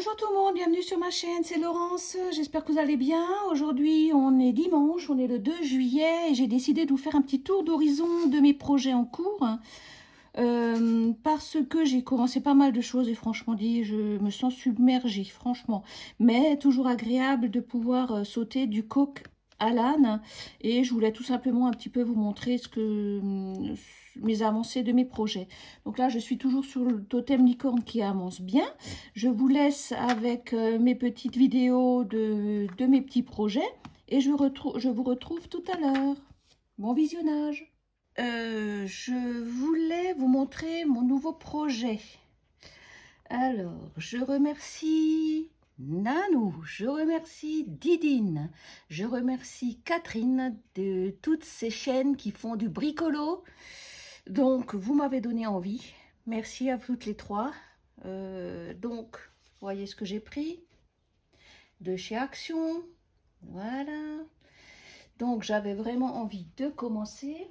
Bonjour tout le monde, bienvenue sur ma chaîne, c'est Laurence, j'espère que vous allez bien. Aujourd'hui on est dimanche, on est le 2 juillet et j'ai décidé de vous faire un petit tour d'horizon de mes projets en cours. Parce que j'ai commencé pas mal de choses et franchement dit, je me sens submergée, franchement. Mais toujours agréable de pouvoir sauter du coq à l'âne. Et je voulais tout simplement un petit peu vous montrer mes avancées de mes projets. Donc là, je suis toujours sur le totem licorne qui avance bien. Je vous laisse avec mes petites vidéos de mes petits projets. Et je vous retrouve tout à l'heure. Bon visionnage! Je voulais vous montrer mon nouveau projet. Alors, je remercie Nanou, je remercie Didine, je remercie Catherine de toutes ces chaînes qui font du bricolo. Donc, vous m'avez donné envie. Merci à toutes les trois. Donc, vous voyez ce que j'ai pris de chez Action. Voilà. Donc, j'avais vraiment envie de commencer.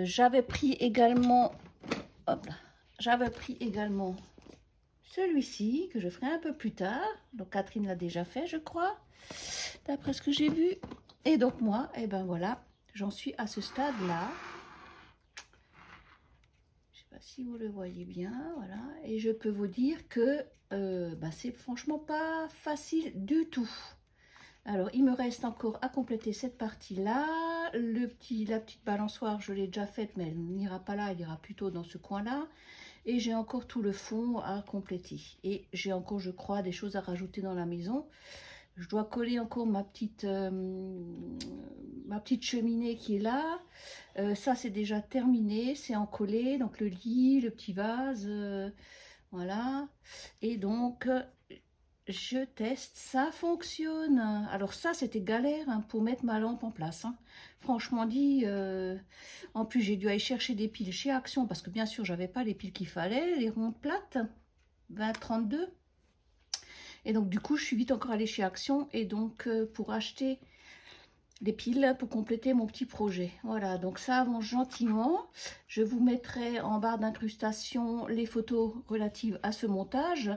J'avais pris également, celui-ci que je ferai un peu plus tard. Donc Catherine l'a déjà fait, je crois, d'après ce que j'ai vu. Et donc moi, et ben voilà, j'en suis à ce stade-là. Je sais pas si vous le voyez bien, voilà. Et je peux vous dire que c'est franchement pas facile du tout. Alors, il me reste encore à compléter cette partie-là. La petite balançoire, je l'ai déjà faite, mais elle n'ira pas là, elle ira plutôt dans ce coin-là. Et j'ai encore tout le fond à compléter. Et j'ai encore, je crois, des choses à rajouter dans la maison. Je dois coller encore ma petite cheminée qui est là. Ça, c'est déjà terminé, c'est encollé. Donc, le lit, le petit vase, voilà. Et donc... je teste, ça fonctionne. Alors ça, c'était galère hein, pour mettre ma lampe en place. Hein. Franchement dit, en plus j'ai dû aller chercher des piles chez Action parce que bien sûr, j'avais pas les piles qu'il fallait, les rondes plates, 20-32. Et donc du coup, je suis vite encore allée chez Action et donc pour acheter les piles pour compléter mon petit projet. Voilà, donc ça avance gentiment. Je vous mettrai en barre d'incrustation les photos relatives à ce montage.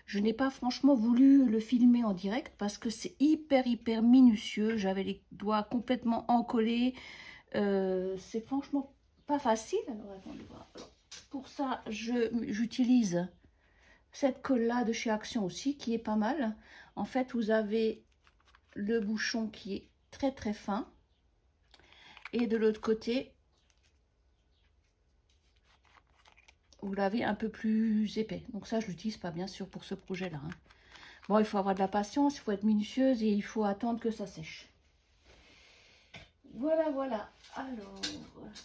Je n'ai pas franchement voulu le filmer en direct parce que c'est hyper minutieux. J'avais les doigts complètement encollés. C'est franchement pas facile. Alors attendez voir. Pour ça, j'utilise cette colle là de chez Action aussi qui est pas mal. En fait, vous avez le bouchon qui est très fin et de l'autre côté vous l'avez un peu plus épais, donc ça je l'utilise pas bien sûr pour ce projet là hein. Bon, il faut avoir de la patience, il faut être minutieuse et il faut attendre que ça sèche. Voilà. Alors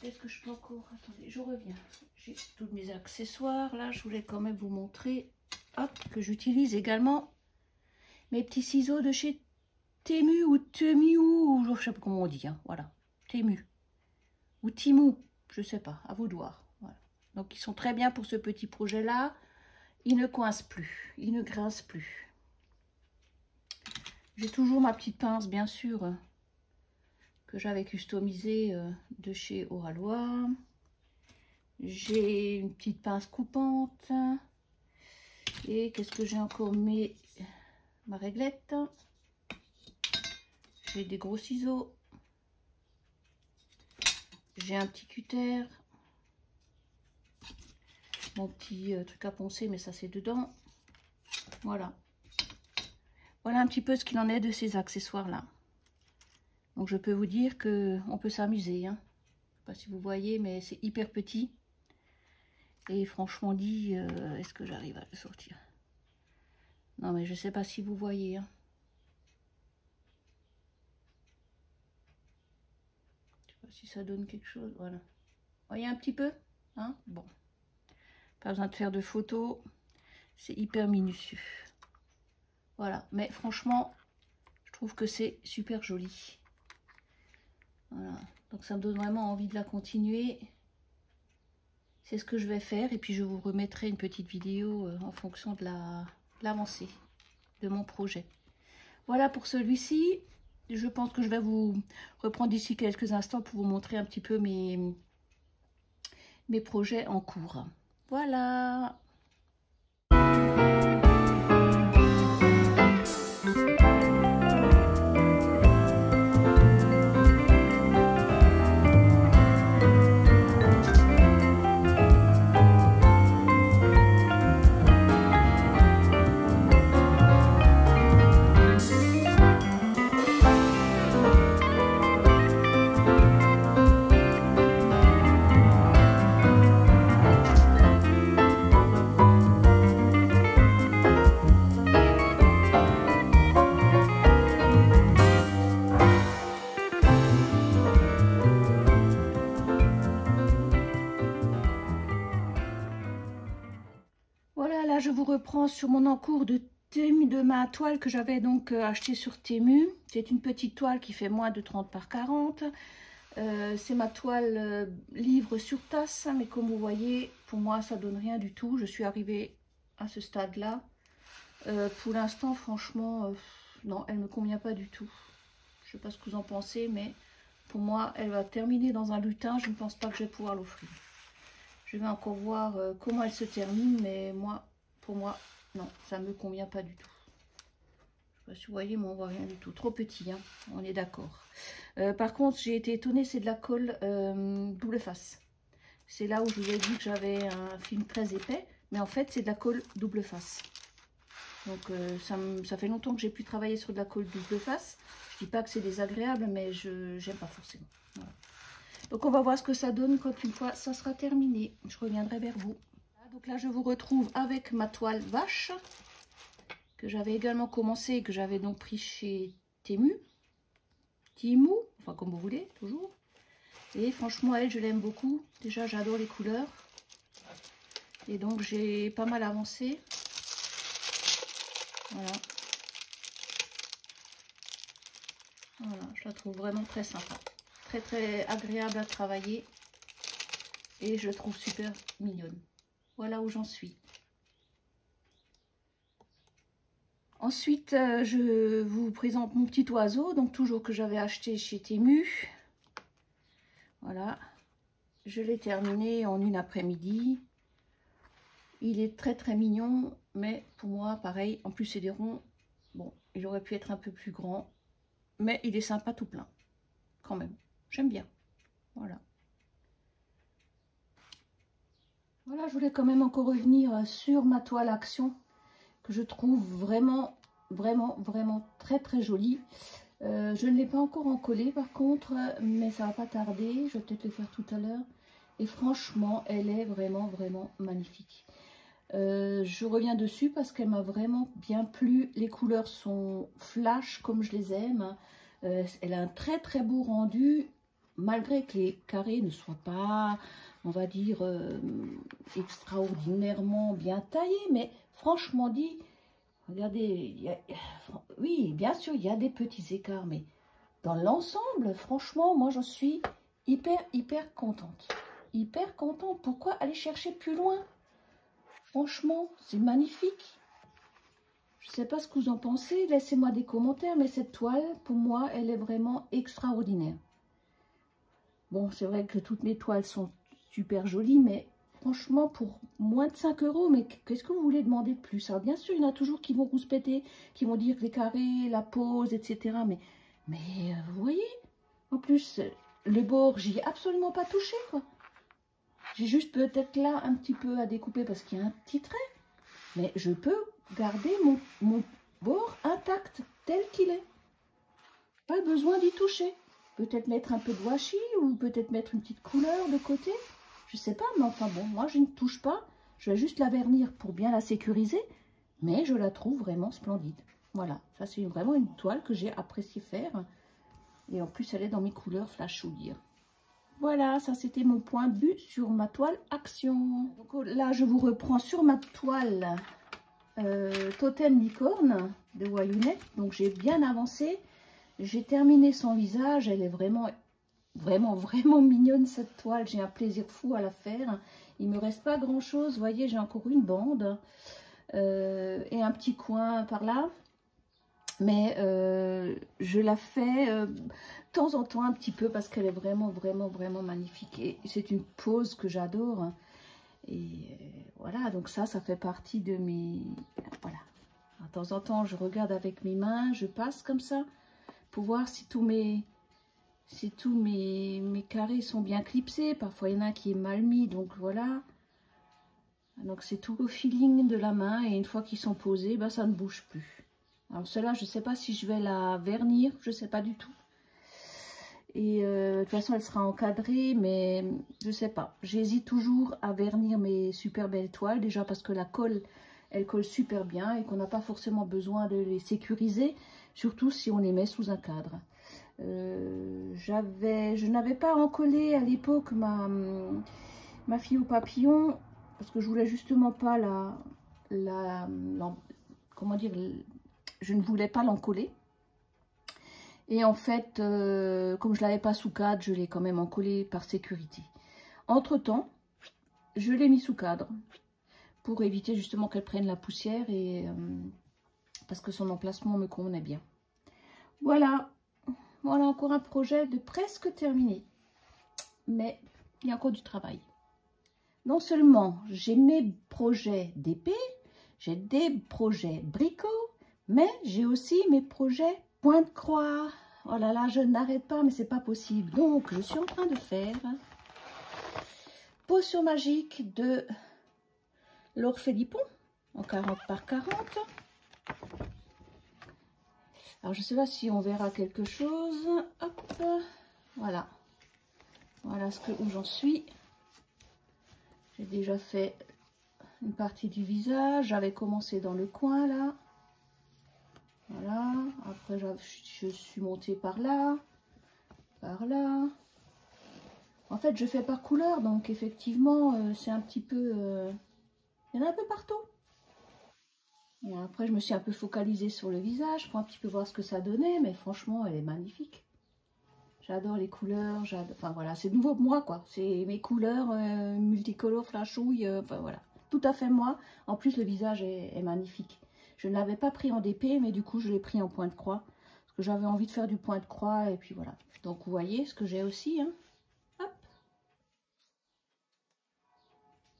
est-ce que je peux encore, attendez, je reviens, j'ai tous mes accessoires là. Je voulais quand même vous montrer, hop, que j'utilise également mes petits ciseaux de chez Temu ou Temu, ou je sais pas comment on dit, hein, voilà, Temu ou Timou, je sais pas, à vous de voir. Voilà. Donc ils sont très bien pour ce petit projet là, ils ne coincent plus, ils ne grincent plus. J'ai toujours ma petite pince bien sûr que j'avais customisée de chez Oralois. J'ai une petite pince coupante et qu'est-ce que j'ai encore, ma réglette. J'ai des gros ciseaux, j'ai un petit cutter, mon petit truc à poncer, mais ça c'est dedans. Voilà un petit peu ce qu'il en est de ces accessoires là. Donc je peux vous dire que on peut s'amuser hein. Je sais pas si vous voyez, mais c'est hyper petit et franchement dit, est-ce que j'arrive à le sortir? Non mais je sais pas si vous voyez hein. Si ça donne quelque chose, voilà. Vous voyez un petit peu hein. Bon, pas besoin de faire de photos, c'est hyper minutieux. Voilà, mais franchement, je trouve que c'est super joli. Voilà, donc ça me donne vraiment envie de la continuer. C'est ce que je vais faire et puis je vous remettrai une petite vidéo en fonction de l'avancée de mon projet. Voilà pour celui-ci. Je pense que je vais vous reprendre d'ici quelques instants pour vous montrer un petit peu mes projets en cours. Voilà. là, je vous reprends sur mon encours de ma toile que j'avais donc acheté sur Temu. C'est une petite toile qui fait moins de 30 par 40. C'est ma toile livre sur tasse, mais comme vous voyez, pour moi, ça donne rien du tout. Je suis arrivée à ce stade-là. Pour l'instant, franchement, non, elle ne me convient pas du tout. Je ne sais pas ce que vous en pensez, mais pour moi, elle va terminer dans un lutin. Je ne pense pas que je vais pouvoir l'offrir. Je vais encore voir comment elle se termine, mais moi, pour moi, non, ça ne me convient pas du tout. Je sais pas si vous voyez, mais on voit rien du tout. Trop petit, hein, on est d'accord. Par contre, j'ai été étonnée, c'est de la colle double face. C'est là où je vous ai dit que j'avais un film très épais, mais en fait, c'est de la colle double face. Donc, ça fait longtemps que j'ai pu travailler sur de la colle double face. Je dis pas que c'est désagréable, mais je n'aime pas forcément. Voilà. Donc on va voir ce que ça donne quand une fois ça sera terminé. Je reviendrai vers vous. Donc là je vous retrouve avec ma toile vache que j'avais également commencé et que j'avais donc pris chez Temu, enfin comme vous voulez, toujours. Et franchement elle, je l'aime beaucoup. Déjà j'adore les couleurs. Et donc j'ai pas mal avancé. Voilà. Voilà, je la trouve vraiment très sympa. Très agréable à travailler et je la trouve super mignonne. Voilà où j'en suis. Ensuite, je vous présente mon petit oiseau, donc toujours que j'avais acheté chez Temu. Voilà, je l'ai terminé en une après-midi. Il est très mignon, mais pour moi, pareil, en plus c'est des ronds. Bon, il aurait pu être un peu plus grand, mais il est sympa tout plein, quand même. J'aime bien. Voilà. Voilà, je voulais quand même encore revenir sur ma toile Action, que je trouve vraiment très jolie. Je ne l'ai pas encore encollée par contre, mais ça va pas tarder. Je vais peut-être le faire tout à l'heure. Et franchement, elle est vraiment magnifique. Je reviens dessus parce qu'elle m'a vraiment bien plu. Les couleurs sont flash comme je les aime. Elle a un très beau rendu, malgré que les carrés ne soient pas, on va dire, extraordinairement bien taillés. Mais franchement dit, regardez, oui, bien sûr, il y a des petits écarts, mais dans l'ensemble, franchement, moi, je suis hyper contente. Hyper contente. Pourquoi aller chercher plus loin? Franchement, c'est magnifique. Je ne sais pas ce que vous en pensez. Laissez-moi des commentaires, mais cette toile, pour moi, elle est vraiment extraordinaire. Bon, c'est vrai que toutes mes toiles sont super jolies, mais franchement, pour moins de 5 €, mais qu'est-ce que vous voulez demander de plus? Alors, bien sûr, il y en a toujours qui vont rouspéter, qui vont dire que les carrés, la pose, etc. Mais vous voyez, en plus, le bord, j'y ai absolument pas touché, quoi. J'ai juste peut-être là un petit peu à découper parce qu'il y a un petit trait. Mais je peux garder mon bord intact, tel qu'il est. Pas besoin d'y toucher. Peut-être mettre un peu de washi ou peut-être mettre une petite couleur de côté. Je sais pas, mais enfin bon, moi je ne touche pas. Je vais juste la vernir pour bien la sécuriser. Mais je la trouve vraiment splendide. Voilà, ça c'est vraiment une toile que j'ai apprécié faire. Et en plus, elle est dans mes couleurs flash ou dire. Voilà, ça c'était mon point de vue sur ma toile Action. Donc là, je vous reprends sur ma toile Totem Licorne de Wayunet. Donc j'ai bien avancé. J'ai terminé son visage. Elle est vraiment mignonne cette toile. J'ai un plaisir fou à la faire. Il me reste pas grand chose. Vous voyez, j'ai encore une bande et un petit coin par là. Mais je la fais de temps en temps un petit peu parce qu'elle est vraiment magnifique. Et c'est une pose que j'adore. Et voilà, donc ça fait partie de mes... Voilà. De temps en temps, je regarde avec mes mains, je passe comme ça pour voir si tous mes carrés sont bien clipsés. Parfois, il y en a qui est mal mis, donc voilà. Donc c'est tout au feeling de la main et une fois qu'ils sont posés, ben, ça ne bouge plus. Alors celle-là, je ne sais pas si je vais la vernir, je ne sais pas du tout. Et de toute façon, elle sera encadrée, mais je ne sais pas. J'hésite toujours à vernir mes super belles toiles, déjà parce que la colle, elle colle super bien et qu'on n'a pas forcément besoin de les sécuriser, surtout si on les met sous un cadre. Je n'avais pas encollé à l'époque ma fille au papillon, parce que je voulais justement pas comment dire, je ne voulais pas l'encoller. Et en fait, comme je ne l'avais pas sous cadre, je l'ai quand même encollé par sécurité. Entre-temps, je l'ai mis sous cadre pour éviter justement qu'elle prenne la poussière et parce que son emplacement me convenait bien. Voilà, voilà encore un projet de presque terminé. Mais il y a encore du travail. Non seulement j'ai mes projets d'épée, j'ai des projets bricots, mais j'ai aussi mes projets pointe-croix. Oh là là, je n'arrête pas, mais c'est pas possible. Donc, je suis en train de faire potion magique de l'Orphelipon en 40 par 40. Alors, je ne sais pas si on verra quelque chose. Hop, voilà. Voilà où j'en suis. J'ai déjà fait une partie du visage. J'avais commencé dans le coin, là. Voilà. Après, je suis montée par là. Par là. En fait, je fais par couleur. Donc, effectivement, c'est un petit peu... il y en a un peu partout. Et après, je me suis un peu focalisée sur le visage pour un petit peu voir ce que ça donnait. Mais franchement, elle est magnifique. J'adore les couleurs. Enfin, voilà, c'est nouveau pour moi, quoi. C'est mes couleurs multicolores, flashouilles. Enfin, voilà. Tout à fait moi. En plus, le visage est magnifique. Je ne l'avais pas pris en DP, mais du coup, je l'ai pris en point de croix. Parce que j'avais envie de faire du point de croix. Et puis, voilà. Donc, vous voyez ce que j'ai aussi, hein. Hop.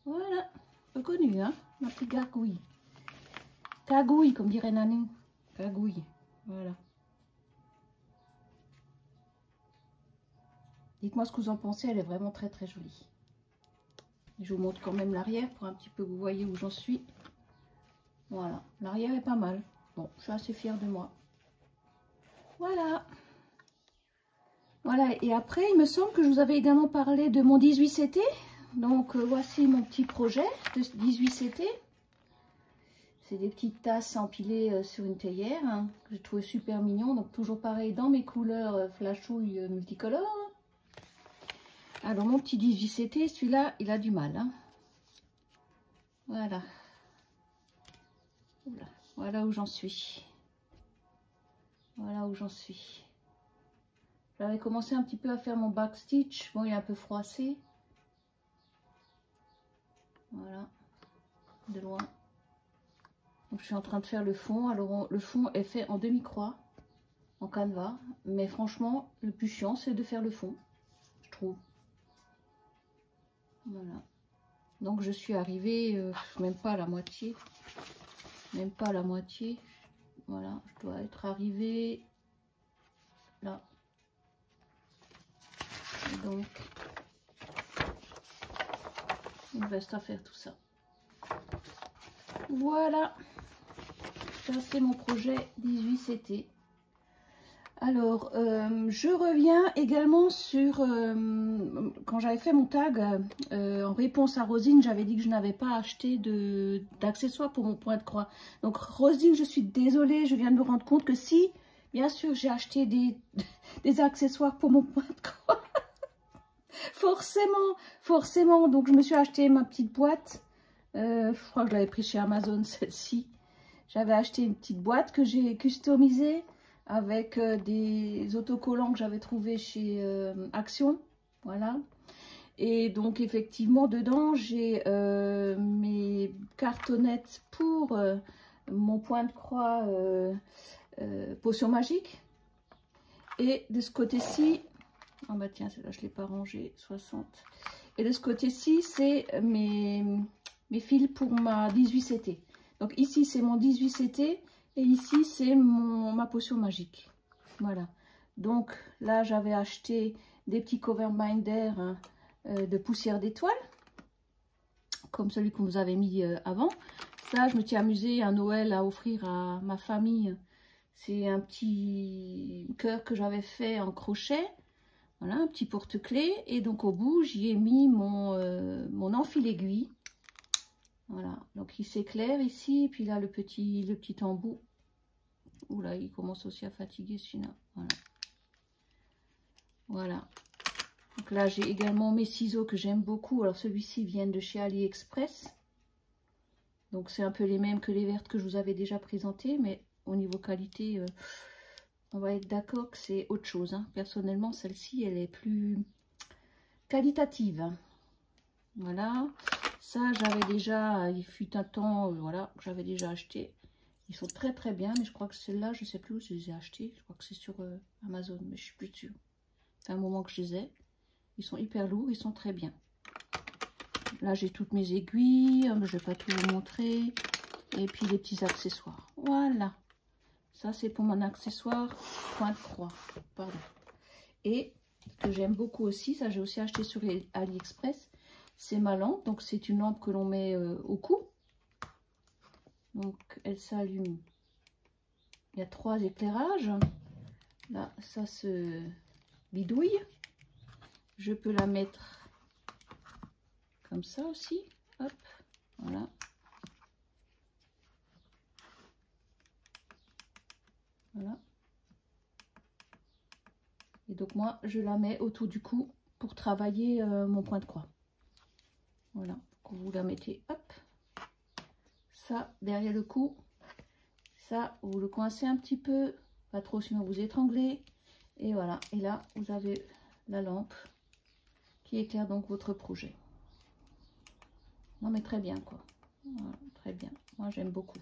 Voilà. Peu connu, hein. Ma petite gargouille. Cagouille, comme dirait Nanou. Cagouille. Voilà. Dites-moi ce que vous en pensez. Elle est vraiment très, très jolie. Je vous montre quand même l'arrière pour un petit peu que vous voyez où j'en suis. Voilà. L'arrière est pas mal. Bon, je suis assez fière de moi. Voilà. Voilà. Et après, il me semble que je vous avais également parlé de mon 18CT. Donc, voici mon petit projet de 18CT. C'est des petites tasses empilées sur une théière, hein, que j'ai trouvé super mignon. Donc toujours pareil dans mes couleurs flashouilles multicolores. Alors mon petit 18CT, celui-là, il a du mal. Hein. Voilà. Oula. Voilà où j'en suis. Voilà où j'en suis. J'avais commencé un petit peu à faire mon backstitch. Bon, il est un peu froissé. Voilà. De loin. Donc, je suis en train de faire le fond. Alors, le fond est fait en demi-croix, en canevas. Mais franchement, le plus chiant, c'est de faire le fond, je trouve. Voilà. Donc, je suis arrivée, même pas à la moitié. Même pas à la moitié. Voilà, je dois être arrivée là. Et donc, il me reste à faire tout ça. Voilà. Ça, c'est mon projet 18CT. Alors, je reviens également sur... quand j'avais fait mon tag, en réponse à Rosine, j'avais dit que je n'avais pas acheté d'accessoires pour mon point de croix. Donc, Rosine, je suis désolée, je viens de me rendre compte que si, bien sûr, j'ai acheté des accessoires pour mon point de croix. Forcément. Donc, je me suis acheté ma petite boîte. Je crois que je l'avais pris chez Amazon, celle-ci. J'avais acheté une petite boîte que j'ai customisée avec des autocollants que j'avais trouvés chez Action. Voilà. Et donc, effectivement, dedans, j'ai mes cartonnettes pour mon point de croix potion magique. Et de ce côté-ci, oh bah tiens, celle-là, je ne l'ai pas rangée, 60. Et de ce côté-ci, c'est mes fils pour ma 18CT. Donc ici, c'est mon 18CT et ici, c'est ma potion magique. Voilà. Donc là, j'avais acheté des petits cover binders hein, de poussière d'étoiles, comme celui que vous avez mis avant. Ça, je me suis amusée à Noël à offrir à ma famille. C'est un petit cœur que j'avais fait en crochet. Voilà, un petit porte-clés. Et donc au bout, j'y ai mis mon enfile-aiguille. Voilà, donc il s'éclaire ici, et puis là le petit embout. Oula, il commence aussi à fatiguer celui-là. Voilà. Voilà. Donc là j'ai également mes ciseaux que j'aime beaucoup. Alors celui-ci vient de chez AliExpress. Donc c'est un peu les mêmes que les vertes que je vous avais déjà présentées, mais au niveau qualité, on va être d'accord que c'est autre chose, hein. Personnellement, celle-ci, elle est plus qualitative. Voilà. Ça, j'avais déjà, il fut un temps, voilà, j'avais déjà acheté. Ils sont très très bien, mais je crois que celle-là, je ne sais plus où je les ai achetés. Je crois que c'est sur Amazon, mais je suis plus sûre. C'est un moment que je les ai. Ils sont hyper lourds, ils sont très bien. Là, j'ai toutes mes aiguilles, je ne vais pas tout vous montrer. Et puis les petits accessoires. Voilà. Ça, c'est pour mon accessoire point de croix. Pardon. Et ce que j'aime beaucoup aussi, ça j'ai aussi acheté sur AliExpress, c'est ma lampe. Donc c'est une lampe que l'on met au cou. Donc elle s'allume. Il y a 3 éclairages. Là, ça se bidouille. Je peux la mettre comme ça aussi. Hop, voilà. Voilà. Et donc moi, je la mets autour du cou pour travailler mon point de croix. Voilà. Donc vous la mettez, hop. Ça, derrière le cou. Ça, vous le coincez un petit peu. Pas trop, sinon vous étranglez. Et voilà. Et là, vous avez la lampe qui éclaire donc votre projet. Non mais très bien quoi. Voilà, très bien. Moi, j'aime beaucoup.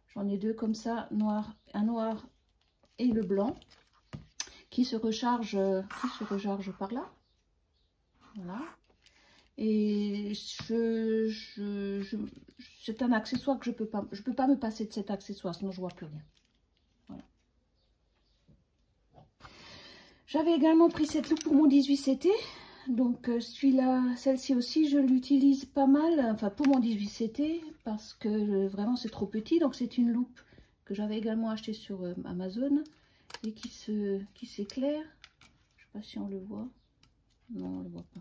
J'en ai 2 comme ça, noir, un noir et le blanc, qui se recharge par là. Voilà. Et c'est un accessoire que je peux pas me passer de cet accessoire, sinon je vois plus rien. Voilà. J'avais également pris cette loupe pour mon 18CT. Donc celle-ci aussi, je l'utilise pas mal, enfin pour mon 18CT, parce que vraiment c'est trop petit. Donc c'est une loupe que j'avais également achetée sur Amazon et qui s'éclaire. Je sais pas si on le voit. Non, on le voit pas.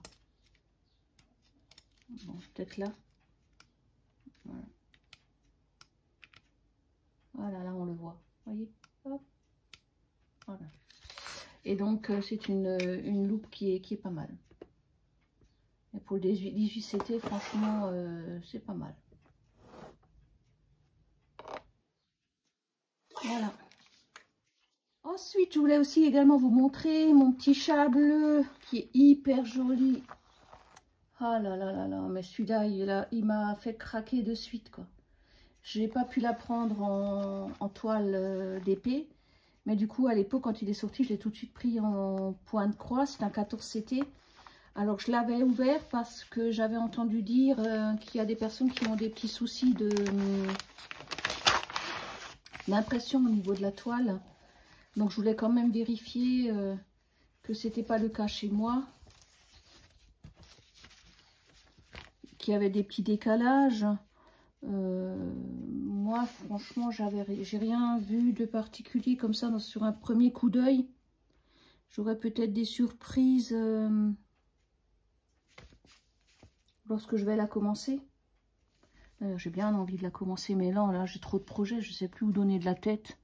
Bon, peut-être là. Voilà. Voilà, là on le voit. Vous voyez? Hop. Voilà. Et donc c'est une loupe qui est pas mal. Et pour le 18CT, franchement, c'est pas mal. Voilà. Ensuite, je voulais aussi également vous montrer mon petit chat bleu qui est hyper joli. Ah là là là là, mais celui-là, il m'a fait craquer de suite, quoi. J'ai pas pu la prendre en toile d'épée. Mais du coup, à l'époque, quand il est sorti, je l'ai tout de suite pris en point de croix. C'est un 14CT. Alors, je l'avais ouvert parce que j'avais entendu dire qu'il y a des personnes qui ont des petits soucis d'impression au niveau de la toile. Donc, je voulais quand même vérifier que c'était pas le cas chez moi. Qu'il y avait des petits décalages. Moi, franchement, j'ai rien vu de particulier comme ça sur un premier coup d'œil. J'aurais peut-être des surprises lorsque je vais la commencer. J'ai bien envie de la commencer, mais là j'ai trop de projets, je sais plus où donner de la tête.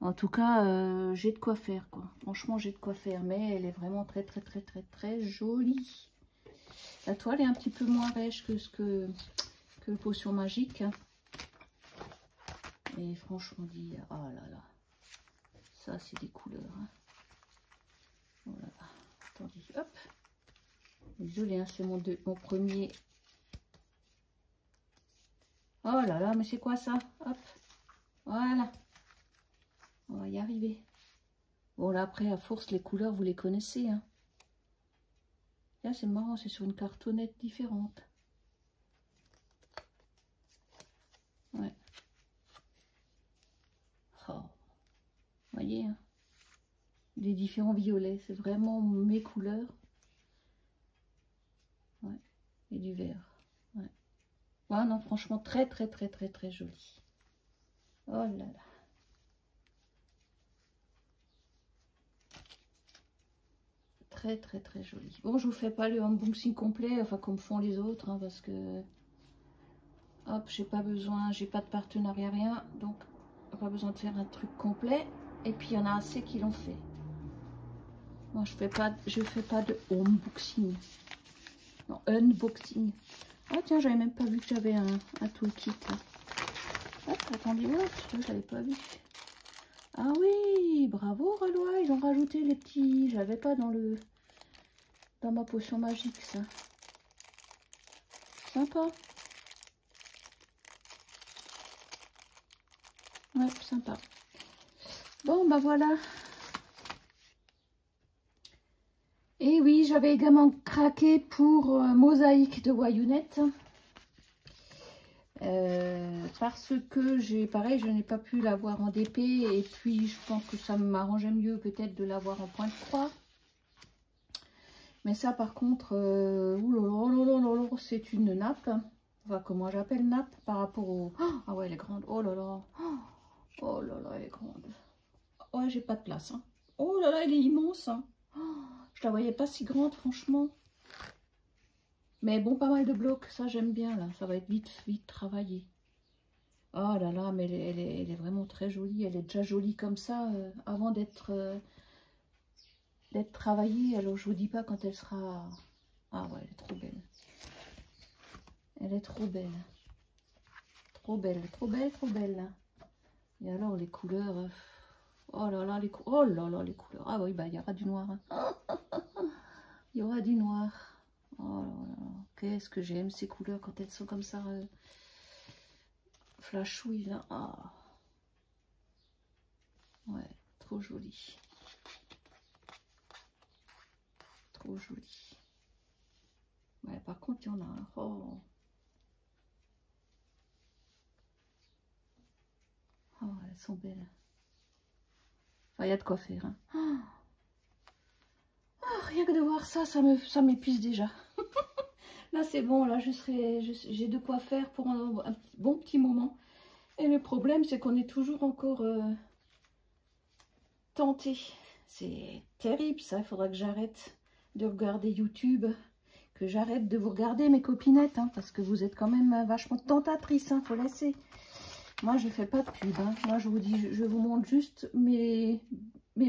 En tout cas, j'ai de quoi faire, quoi. Franchement, j'ai de quoi faire, mais elle est vraiment très très très très très jolie. La toile est un petit peu moins rêche que le potion magique. Et franchement dit, oh là là, ça c'est des couleurs. Hein. Voilà. Attendez, hop. Désolée, hein, c'est mon premier. Oh là là, mais c'est quoi ça? Hop. Voilà. On va y arriver. Bon là après, à force, les couleurs, vous les connaissez. Hein. Là, c'est marrant, c'est sur une cartonnette différente. Ouais. Oh. Vous voyez, hein, des différents violets, c'est vraiment mes couleurs. Ouais. Et du vert. Ouais. Ouais, non, franchement, très, très, très, très, très joli. Oh là là. Très, très, très joli. Bon, je vous fais pas le unboxing complet, enfin, comme font les autres, hein, parce que... Hop, j'ai pas besoin, j'ai pas de partenariat, rien. Donc, pas besoin de faire un truc complet. Et puis, il y en a assez qui l'ont fait. Moi, je fais pas de unboxing. Non, unboxing. Ah tiens, j'avais même pas vu que j'avais un toolkit là. Hop, attendez, hop, je l'avais pas vu. Ah oui, bravo Relois, ils ont rajouté les petits. J'avais pas dans ma potion magique ça. Sympa. Ouais, sympa. Bon, bah voilà. Et oui, j'avais également craqué pour Mosaïque de Wayunette. Parce que pareil, je n'ai pas pu l'avoir en DP. Et puis, je pense que ça m'arrangeait mieux peut-être de l'avoir en point de croix. Mais ça, par contre, c'est une nappe. Enfin, comment j'appelle nappe par rapport au... Ah ouais, elle est grande. Oh là là. Oh là là, elle est grande. Ouais, j'ai pas de place. Hein. Oh là là, elle est immense. Hein. Je la voyais pas si grande, franchement. Mais bon, pas mal de blocs. Ça, j'aime bien, là. Ça va être vite travaillé. Oh là là, mais elle est vraiment très jolie. Elle est déjà jolie comme ça avant d'être travaillée. Alors, je vous dis pas quand elle sera... Ah ouais, elle est trop belle. Elle est trop belle. Trop belle, trop belle, trop belle. Et alors, les couleurs... Oh là là, oh là là, les couleurs. Ah oui, bah, il y aura du noir. Hein. Il y aura du noir. Oh là là, qu'est-ce que j'aime ces couleurs quand elles sont comme ça. Flashouille, là. Ah. Ouais, trop joli. Trop joli. Ouais, par contre, il y en a un. Oh. Oh, elles sont belles. Enfin, il y a de quoi faire. Hein. Oh, rien que de voir ça, ça m'épuise déjà. Là, c'est bon. Là, j'ai de quoi faire pour un bon petit moment. Et le problème, c'est qu'on est toujours encore tenté. C'est terrible, ça. Il faudra que j'arrête de regarder YouTube. Que j'arrête de vous regarder, mes copinettes. Hein, parce que vous êtes quand même vachement tentatrices. Hein, faut laisser. Moi, je fais pas de pub. Hein. Moi, je vous dis, je vous montre juste mes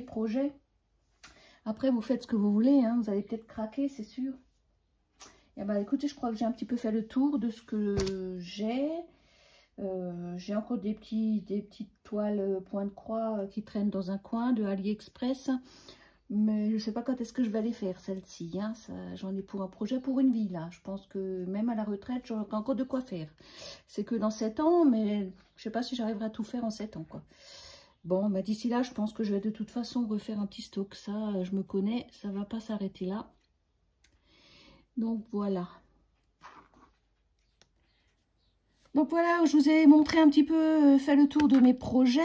projets. Après, vous faites ce que vous voulez. Hein. Vous allez peut-être craquer, c'est sûr. Et bah, écoutez, je crois que j'ai un petit peu fait le tour de ce que j'ai. J'ai encore des petites toiles point de croix qui traînent dans un coin de AliExpress. Mais je ne sais pas quand est-ce que je vais les faire, celle-ci. Hein. J'en ai pour un projet pour une vie, là. Je pense que même à la retraite, j'aurai encore de quoi faire. C'est que dans 7 ans, mais je ne sais pas si j'arriverai à tout faire en 7 ans, quoi. Bon, bah, d'ici là, je pense que je vais de toute façon refaire un petit stock. Ça, je me connais, ça ne va pas s'arrêter là. Donc, voilà. Donc voilà, je vous ai montré un petit peu, fait le tour de mes projets.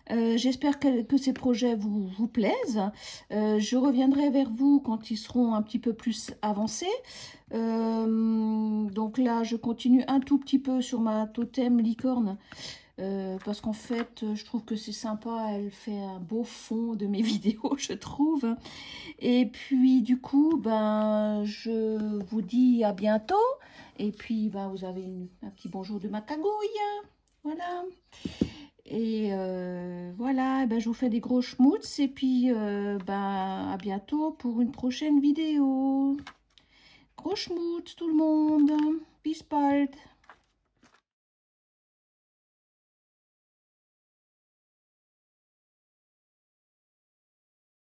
J'espère que ces projets vous plaisent. Je reviendrai vers vous quand ils seront un petit peu plus avancés. Donc là, je continue un tout petit peu sur ma totem licorne. Parce qu'en fait, je trouve que c'est sympa. Elle fait un beau fond de mes vidéos, je trouve. Et puis, du coup, ben, je vous dis à bientôt. Et puis, ben, vous avez un petit bonjour de ma cagouille. Voilà. Et voilà, ben, je vous fais des gros schmutz. Et puis, ben, à bientôt pour une prochaine vidéo. Gros schmutz, tout le monde. Bis bald.